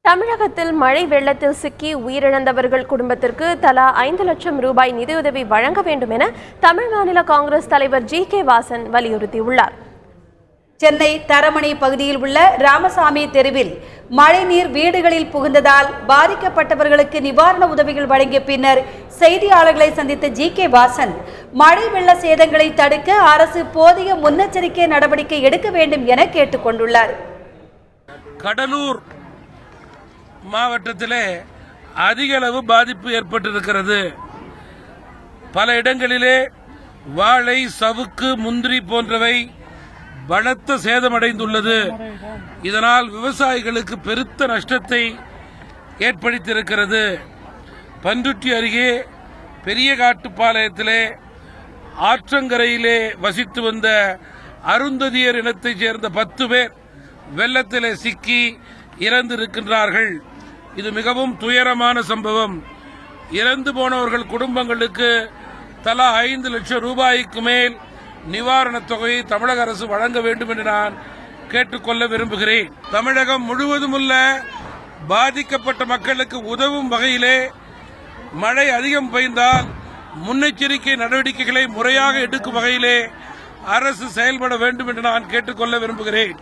தமிழகத்தில் மழை வெள்ளத்தில் சிக்கி உயிரிழந்தவர்கள் குடும்பத்திற்கு தலா 5 லட்சம் ரூபாய் நிதியுதவி வழங்க வேண்டும் என தமிழ் மாநில காங்கிரஸ் தலைவர் ஜி.கே. வாசன் வலியுறுத்தியுள்ளார். சென்னை தரமணி பகுதியில் உள்ள ராமசாமி தெருவில் மழைநீர் வீடுகளில் புகுந்ததால் பாதிக்கப்பட்டவர்களுக்கு நிவாரண உதவிகள் வழங்கிய பின்னர் செய்தியாளர்களை சந்தித்த ஜி.கே. வாசன் மழை வெள்ள சேதங்களை தடுக்க அரசு போதிய முன்னெச்சரிக்கை நடவடிக்கை எடுக்க வேண்டும் என கேட்டுக் கொண்டுள்ளார். கடலூர் மாவட்டத்திலே அதிக அளவு பாதிப்பு ஏற்பட்டிருக்கிறது. பல இடங்களிலே வாழை, சவுக்கு, முந்திரி போன்றவை பலத்த சேதமடைந்துள்ளது. இதனால் விவசாயிகளுக்கு பெருத்த நஷ்டத்தை ஏற்படுத்தியிருக்கிறது. பண்ருட்டி அருகே பெரிய காட்டுப்பாளையத்திலே ஆற்றங்கரையிலே வசித்து வந்த அருந்ததியர் இனத்தைச் சேர்ந்த 10 பேர் வெள்ளத்திலே சிக்கி இறந்திருக்கின்றார்கள். இது மிகவும் துயரமான சம்பவம். இறந்து போனவர்கள் குடும்பங்களுக்கு தலா 5 லட்சம் ரூபாய்க்கு மேல் நிவாரணத் தொகையை தமிழக அரசு வழங்க வேண்டும் என்று நான் கேட்டுக்கொள்ள விரும்புகிறேன். தமிழகம் முழுவதும் உள்ள பாதிக்கப்பட்ட மக்களுக்கு உதவும் வகையிலே மழை அதிகம் பெய்தால் முன்னெச்சரிக்கை நடவடிக்கைகளை முறையாக எடுக்கும் வகையிலே அரசு செயல்பட வேண்டும் என்று நான் கேட்டுக்கொள்ள விரும்புகிறேன்.